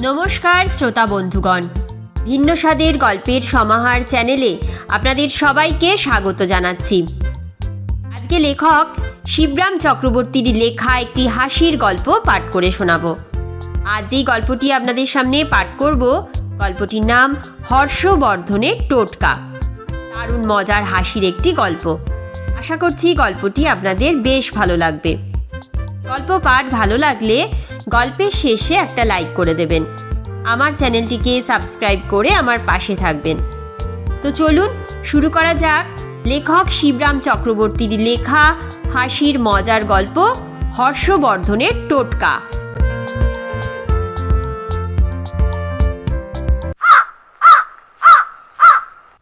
নমস্কার শ্রোতা বন্ধুগণ, ভিন্ন স্বাদের গল্পের সমাহার চ্যানেলে আপনাদের সবাইকে স্বাগত জানাচ্ছি। আজকে লেখক শিবরাম চক্রবর্তীর লেখা একটি হাসির গল্প পাঠ করে শোনাব। আজ যেই গল্পটি আপনাদের সামনে পাঠ করব, গল্পটির নাম হর্ষবর্ধনের টোটকা। দারুণ মজার হাসির একটি গল্প। আশা করছি গল্পটি আপনাদের বেশ ভালো লাগবে। গল্প পাঠ ভালো লাগলে গল্পের শেষে একটা লাইক করে দেবেন। আমার চ্যানেলটিকে সাবস্ক্রাইব করে আমার পাশে থাকবেন। তো চলুন শুরু করা যাক লেখক শিবরাম চক্রবর্তীর লেখা হাসির মজার গল্প হর্ষবর্ধনের টোটকা।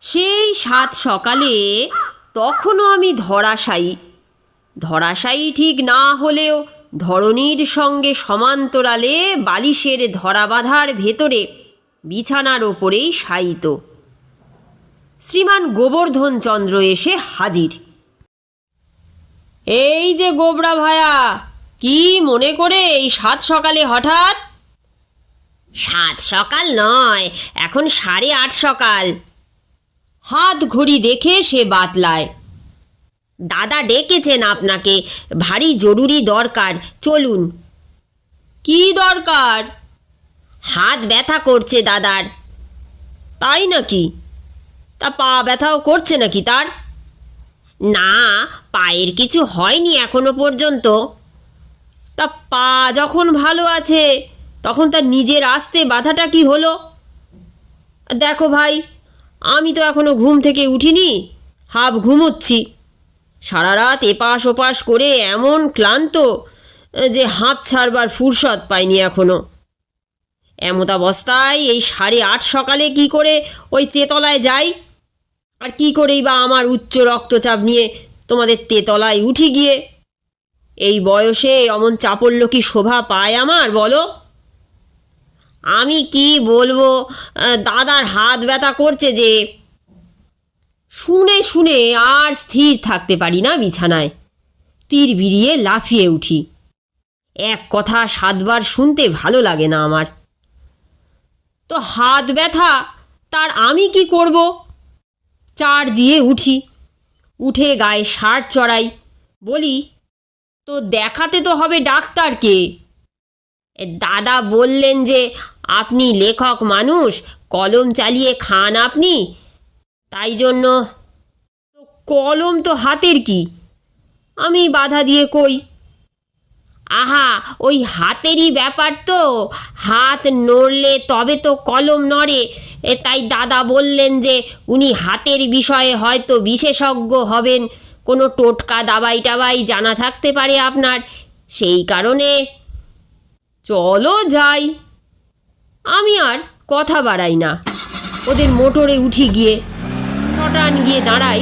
সেই সাত সকালে তখনও আমি ধরাশায়ী ঠিক না হলেও ধরণীর সঙ্গে সমান্তরালে বালিশের ধরা বাঁধার ভেতরে বিছানার ওপরেই শায়িত। শ্রীমান গোবর্ধন চন্দ্র এসে হাজির। এই যে গোবরা ভায়া, কি মনে করে এই সাত সকালে হঠাৎ? সাত সকাল নয়, এখন 8:30 সকাল। হাত ঘড়ি দেখে সে বাতলায়। দাদা ডেকেছেন আপনাকে, ভারী জরুরি দরকার, চলুন। কি দরকার? হাত ব্যথা করছে দাদার। তাই নাকি? তা পা ব্যথাও করছে নাকি তার? না, পায়ের কিছু হয়নি এখনো পর্যন্ত। তা পা যখন ভালো আছে তখন তার নিজের আসতে বাধাটা কি হলো? দেখো ভাই, আমি তো এখনো ঘুম থেকে উঠিনি, হাফ ঘুমোচ্ছি। সারা রাত এপাশ ওপাশ করে এমন ক্লান্ত যে হাঁপ ছাড়বার ফুরসত পাইনি এখনো। এমতাবস্থায় এই 8:30 সকালে কি করে ওই তেতলায় যাই? আর কি করেই বা আমার উচ্চ রক্তচাপ নিয়ে তোমাদের তেতলায় উঠি গিয়ে? এই বয়সে অমন চাপল্য কি শোভা পায় আমার, বলো? আমি কি বলবো, দাদার হাত ব্যথা করছে যে। শুনে শুনে আর স্থির থাকতে পারি না বিছানায়, তীর বিড়িয়ে লাফিয়ে উঠি। এক কথা 7 বার শুনতে ভালো লাগে না আমার। তো হাত ব্যথা, তার আমি কি করব? চার দিয়ে উঠি, উঠে গায়ে শার্ট চড়াই, বলি তো দেখাতে তো হবে ডাক্তারকে। দাদা বললেন যে আপনি লেখক মানুষ, কলম চালিয়ে খান আপনি, তাই জন্য। কলম তো হাতের কি? আমি বাধা দিয়ে কই, আহা, ওই হাতেরই ব্যাপার তো, হাত নড়লে তবে তো কলম নড়ে। তাই দাদা বললেন যে উনি হাতের বিষয়ে হয়তো বিশেষজ্ঞ হবেন, কোনো টোটকা দাবাই টাবাই জানা থাকতে পারে আপনার, সেই কারণে। চলো যাই। আমি আর কথা বাড়াই না, ওদের মোটরে উঠি গিয়ে শটান গিয়ে দাঁড়াই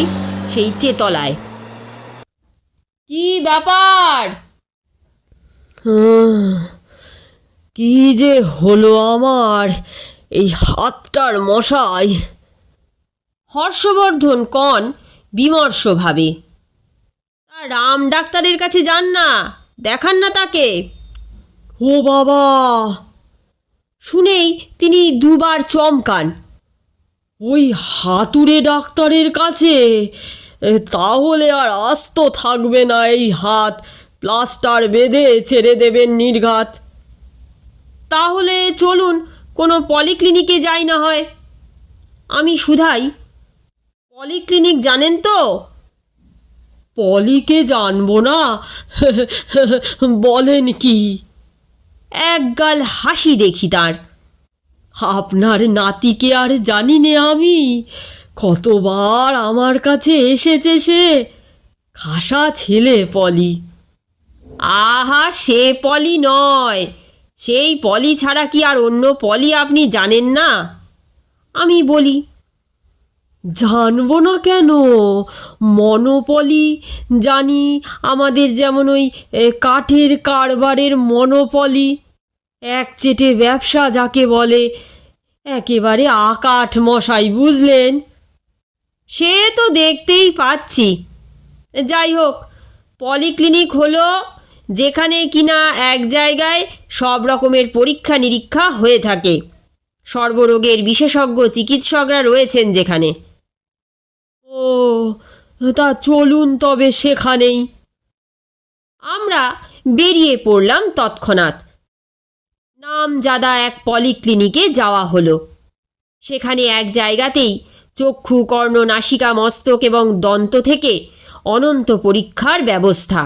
সেই চেতলায়। কি ব্যাপার? কি যে হলো আমার এই হাতটার মশাই? হর্ষবর্ধন কন বিমর্ষভাবে। রাম ডাক্তারের কাছে যান না, দেখান না তাকে। ও বাবা! শুনেই তিনি দুবার চমকান। ওই হাতুড়ে ডাক্তারের কাছে? তাহলে আর আস্ত থাকবে না এই হাত, প্লাস্টার বেঁধে ছেড়ে দেবেন নির্ঘাত। তাহলে চলুন কোনো পলিক্লিনিকে যাই না হয়। আমি শুধাই, পলিক্লিনিক জানেন তো? পলিকে জানবো না? বলেন কি? একগাল হাসি দেখি তার। আপনার নাতিকে আর জানি নে আমি, কতবার আমার কাছে এসেছে সে, খাসা ছেলে পলি। আহা, সে পলি নয়, সেই পলি ছাড়া কি আর অন্য পলি আপনি জানেন না? আমি বলি, জানবো না কেন? মনোপলি জানি, আমাদের যেমন ওই কাঠের কারবারের মনোপলি, একচেটে ব্যবসা যাকে বলে, একেবারে আকাঠ মশাই, বুঝলেন? সে তো দেখতেই পাচ্ছি। যাই হোক, পলিক্লিনিক হলো যেখানে কিনা এক জায়গায় সব রকমের পরীক্ষা নিরীক্ষা হয়ে থাকে, সর্বরোগের বিশেষজ্ঞ চিকিৎসকরা রয়েছেন যেখানে। ও, তা চলুন তবে সেখানেই। আমরা বেরিয়ে পড়লাম তৎক্ষণাৎ। নামজাদা এক পলিক্লিনিকে যাওয়া হলো। সেখানে এক জায়গাতেই চক্ষু, কর্ণ, নাসিকা, মস্তক এবং দন্ত থেকে অনন্ত পরীক্ষার ব্যবস্থা।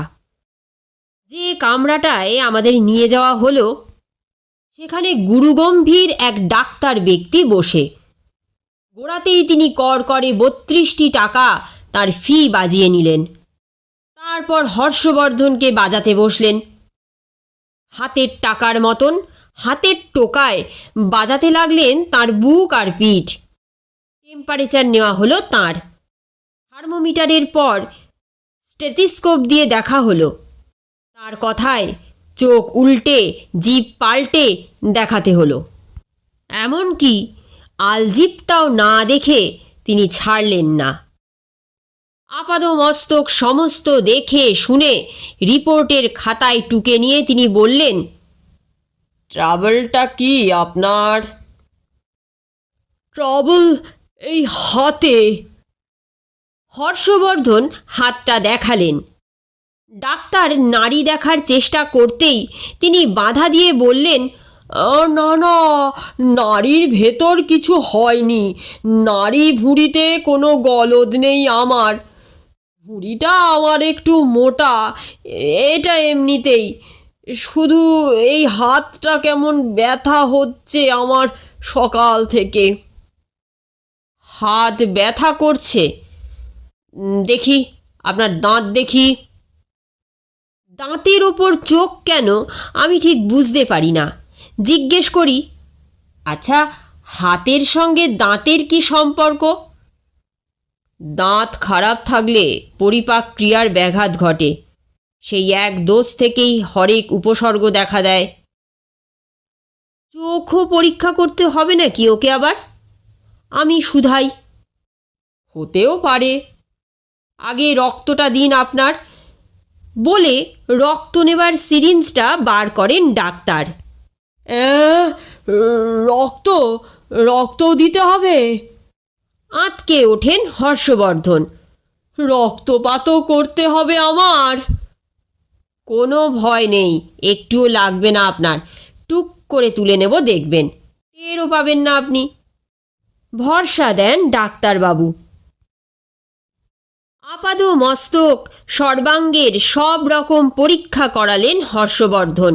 যে কামরাটায় আমাদের নিয়ে যাওয়া হলো, সেখানে গুরুগম্ভীর এক ডাক্তার ব্যক্তি বসে। গোড়াতেই তিনি করে 32টি টাকা তার ফি বাজিয়ে নিলেন। তারপর হর্ষবর্ধনকে বাজাতে বসলেন। হাতের টাকার মতন হাতের টোকায় বাজাতে লাগলেন তার বুক আর পিঠ। টেম্পারেচার নেওয়া হলো তার। থার্মোমিটারের পর স্টেথিস্কোপ দিয়ে দেখা হলো। তার কথায় চোখ উল্টে জিভ পাল্টে দেখাতে হলো। এমনকি আলজিভটাও না দেখে তিনি ছাড়লেন না। আপাদমস্তক সমস্ত দেখে শুনে রিপোর্টের খাতায় টুকে নিয়ে তিনি বললেন, ট্রাবলটা কি আপনার? ট্রাবল এই হাতে। হর্ষবর্ধন হাতটা দেখালেন। ডাক্তার নাড়ি দেখার চেষ্টা করতেই তিনি বাধা দিয়ে বললেন, না না, নাড়ির ভেতর কিছু হয়নি। নাড়ি ভুঁড়িতে কোনো গলদ নেই আমার। ভুঁড়িটা আমার একটু মোটা, এটা এমনিতেই। শুধু এই হাতটা কেমন ব্যথা হচ্ছে আমার সকাল থেকে। হাত ব্যথা করছে? দেখি আপনার দাঁত দেখি। দাঁতের ওপর চোখ কেন আমি ঠিক বুঝতে পারি না। জিজ্ঞেস করি, আচ্ছা, হাতের সঙ্গে দাঁতের কি সম্পর্ক? দাঁত খারাপ থাকলে পরিপাক ক্রিয়ার ব্যাঘাত ঘটে। সেই এক দোষ থেকেই হরেক উপসর্গ দেখা দেয়। চোখও পরীক্ষা করতে হবে নাকি ওকে আবার? আমি শুধাই। হতেও পারে। আগে রক্তটা দিন আপনার, বলে রক্ত নেবার সিরিঞ্জটা বার করেন ডাক্তার। রক্ত রক্তও দিতে হবে? আঁতকে ওঠেন হর্ষবর্ধন। রক্তপাতও করতে হবে আমার? কোনো ভয় নেই, একটুও লাগবে না আপনার। টুক করে তুলে নেব, দেখবেন, টেরও পাবেন না আপনি। ভরসা দেন ডাক্তারবাবু। আপাদ মস্তক সর্বাঙ্গের সব রকম পরীক্ষা করালেন হর্ষবর্ধন।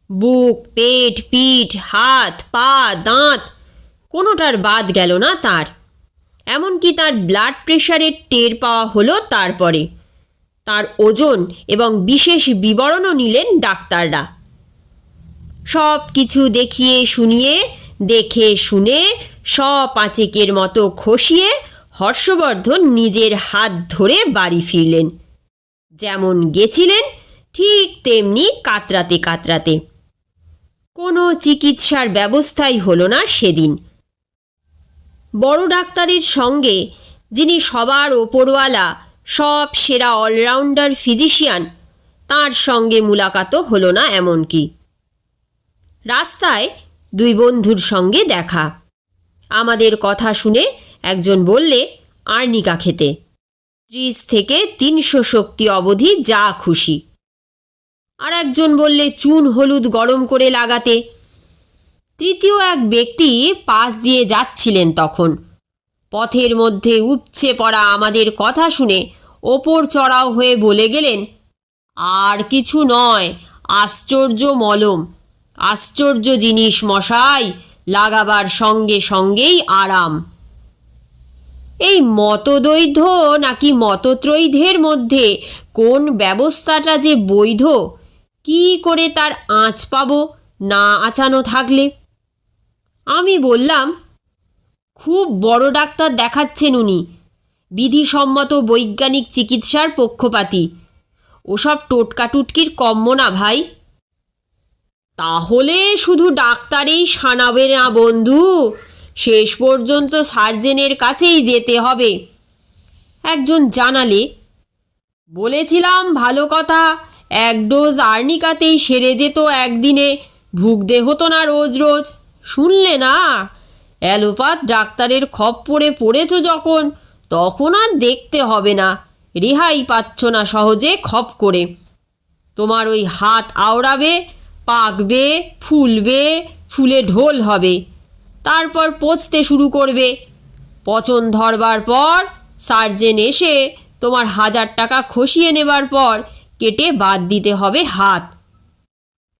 বুক, পেট, পিঠ, হাত, পা, দাঁত কোনোটার বাদ গেল না তার। এমনকি তার ব্লাড প্রেশারের টের পাওয়া হলো তারপরে। তার ওজন এবং বিশেষ বিবরণও নিলেন ডাক্তাররা। সব কিছু দেখিয়ে শুনিয়ে, দেখে শুনে, পাঁচেকের মতো খসিয়ে হর্ষবর্ধন নিজের হাত ধরে বাড়ি ফিরলেন। যেমন গেছিলেন ঠিক তেমনি কাতরাতে কাতরাতে। কোনো চিকিৎসার ব্যবস্থাই হলো না সেদিন। বড় ডাক্তারের সঙ্গে, যিনি সবার ওপরওয়ালা, সব সেরা অলরাউন্ডার ফিজিশিয়ান, তার সঙ্গে মুলাকাতও হলো না। এমনকি রাস্তায় দুই বন্ধুর সঙ্গে দেখা। আমাদের কথা শুনে একজন বললে আর্নিকা খেতে, 30 থেকে 300 শক্তি অবধি যা খুশি। আর একজন বললে চুন হলুদ গরম করে লাগাতে। তৃতীয় এক ব্যক্তি পাশ দিয়ে যাচ্ছিলেন তখন। পথের মধ্যে উপচে পড়া আমাদের কথা শুনে ওপর চড়াও হয়ে বলে গেলেন, আর কিছু নয়, আশ্চর্য মলম, আশ্চর্য জিনিস মশাই, লাগাবার সঙ্গে সঙ্গেই আরাম। এই মতদ্বৈধ নাকি মতত্রৈধের মধ্যে কোন ব্যবস্থাটা যে বৈধ, কি করে তার আঁচ পাবো না আঁচানো থাকলে? আমি বললাম, খুব বড় ডাক্তার দেখাচ্ছেন উনি, বিধিসম্মত বৈজ্ঞানিক চিকিৎসার পক্ষপাতী। ওসব টোটকাটুটকির কম্য না ভাই। তাহলে শুধু ডাক্তারেই সানাবে না বন্ধু, শেষ পর্যন্ত সার্জেনের কাছেই যেতে হবে, একজন জানালে। বলেছিলাম ভালো কথা, এক ডোজ আর্নিকাতেই সেরে যেত একদিনে, ভুগতে হতো না রোজ রোজ। শুনলে না? অ্যালোপ্যাথ ডাক্তারের খপ্পরে পড়েছ যখন, তখন আর দেখতে হবে না, রেহাই পাচ্ছ না সহজে খপ করে। তোমার ওই হাত আওড়াবে, পাকবে, ফুলবে, ফুলে ঢোল হবে, তারপর পচতে শুরু করবে। পচন ধরবার পর সার্জেন এসে তোমার 1000 টাকা খসিয়ে নেবার পর কেটে বাদ দিতে হবে হাত।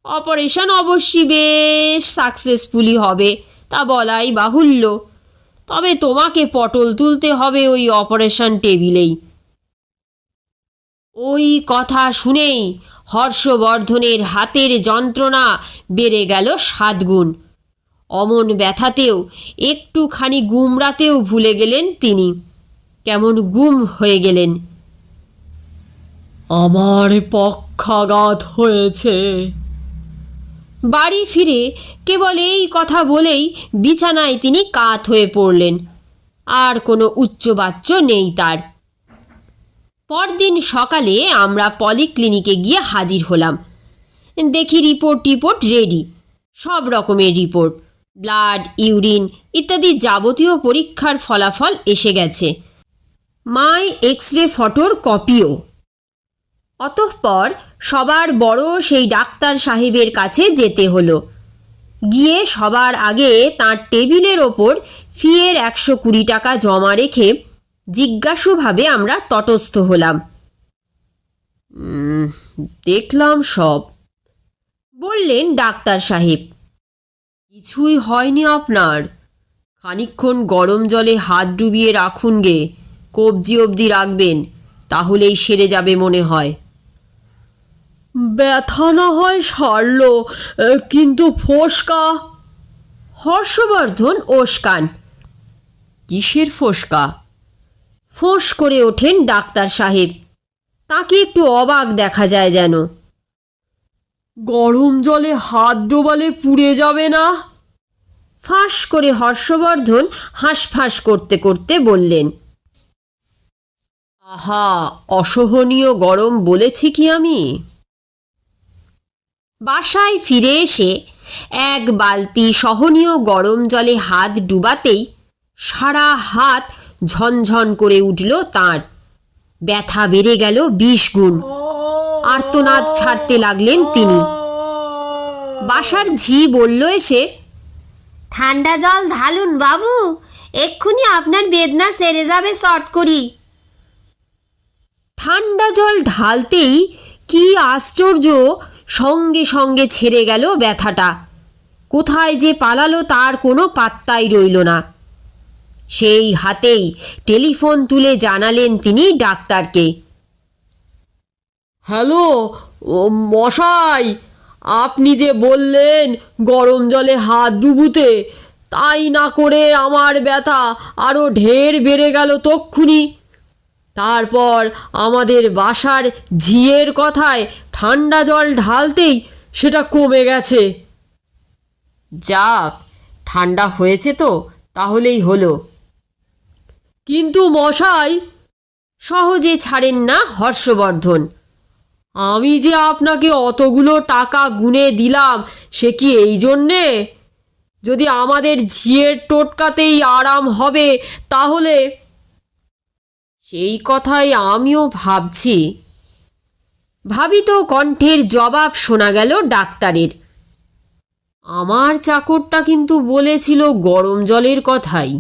অপারেশন অবশ্যই বেশ সাকসেসফুলি হবে, তা বলাই বাহুল্য। তবে তোমাকে পটল তুলতে হবে ওই অপারেশন টেবিলেই। ওই কথা শুনেই হর্ষবর্ধনের হাতের যন্ত্রণা বেড়ে গেল 7 গুণ। অমন ব্যথাতেও, একটুখানি গুমরাতেও ভুলে গেলেন তিনি, কেমন গুম হয়ে গেলেন। আমার পক্ষাঘাত হয়েছে। বাড়ি ফিরে কেবল এই কথা বলেই বিছানায় তিনি কাত হয়ে পড়লেন। আর কোনো উচ্চবাচ্য নেই তার। পরদিন সকালে আমরা পলিক্লিনিকে গিয়ে হাজির হলাম। দেখি রিপোর্ট রেডি, সব রকমের রিপোর্ট, ব্লাড, ইউরিন ইত্যাদি যাবতীয় পরীক্ষার ফলাফল এসে গেছে, মাই এক্স-রে ফটোর কপিও। অতঃপর সবার বড় সেই ডাক্তার সাহেবের কাছে যেতে হলো। গিয়ে সবার আগে তাঁর টেবিলের ওপর ফিয়ের 120 টাকা জমা রেখে জিজ্ঞাসুভাবে আমরা তটস্থ হলাম। দেখলাম সব, বললেন ডাক্তার সাহেব। কিছুই হয়নি আপনার। খানিকক্ষণ গরম জলে হাত ডুবিয়ে রাখুন গে, কবজি অবধি রাখবেন, তাহলেই সেরে যাবে মনে হয়। ব্যথা না হয় সারল, কিন্তু ফোসকা। হর্ষবর্ধন ওস্কান। কিসের ফোসকা? ফোঁস করে ওঠেন ডাক্তার সাহেব। তাকে একটু অবাক দেখা যায় যেন। গরম জলে হাত ডোবালে পুড়ে যাবে না? ফাঁস করে হর্ষবর্ধন হাঁসফাঁস করতে করতে বললেন। আহা, অসহনীয় গরম বলেছি কি আমি? বাসায় ফিরে এসে 1 বালতি সহনীয় গরম জলে হাত ডুবাতেই সারা হাত ঝনঝন করে উঠল তাঁর। ব্যথা বেড়ে গেল 20 গুণ। আর্তনাদ ছাড়তে লাগলেন তিনি। বাসার ঝি বলল এসে, ঠান্ডা জল ঢালুন বাবু, এক্ষুনি আপনার বেদনা সেরে যাবে শর্ট করি। ঠান্ডা জল ঢালতেই কি আশ্চর্য, সঙ্গে সঙ্গে ছেড়ে গেল ব্যথাটা। কোথায় যে পালালো তার কোনো পাত্তাই রইল না। সেই হাতেই টেলিফোন তুলে জানালেন তিনি ডাক্তারকে। হ্যালো মশাই, আপনি যে বললেন গরম জলে হাত ডুবুতে, তাই না করে আমার ব্যথা আরও ঢের বেড়ে গেল তক্ষুনি। তারপর আমাদের বাসার ঝিয়ের কথায় ঠান্ডা জল ঢালতেই সেটা কমে গেছে। যাক, ঠান্ডা হয়েছে তো, তাহলেই হলো। কিন্তু মশাই, সহজে ছাড়েন না হর্ষবর্ধন। আমি যে আপনাকে অতগুলো টাকা গুনে দিলাম, সে কি এই জন্যে? যদি আমাদের ঝিয়ের টোটকাতেই আরাম হবে তাহলে। সেই কথাই আমিও ভাবছি। ভাবিত কণ্ঠের জবাব শোনা গেল ডাক্তারের। আমার চাকরটা কিন্তু বলেছিল গরম জলের কথাই।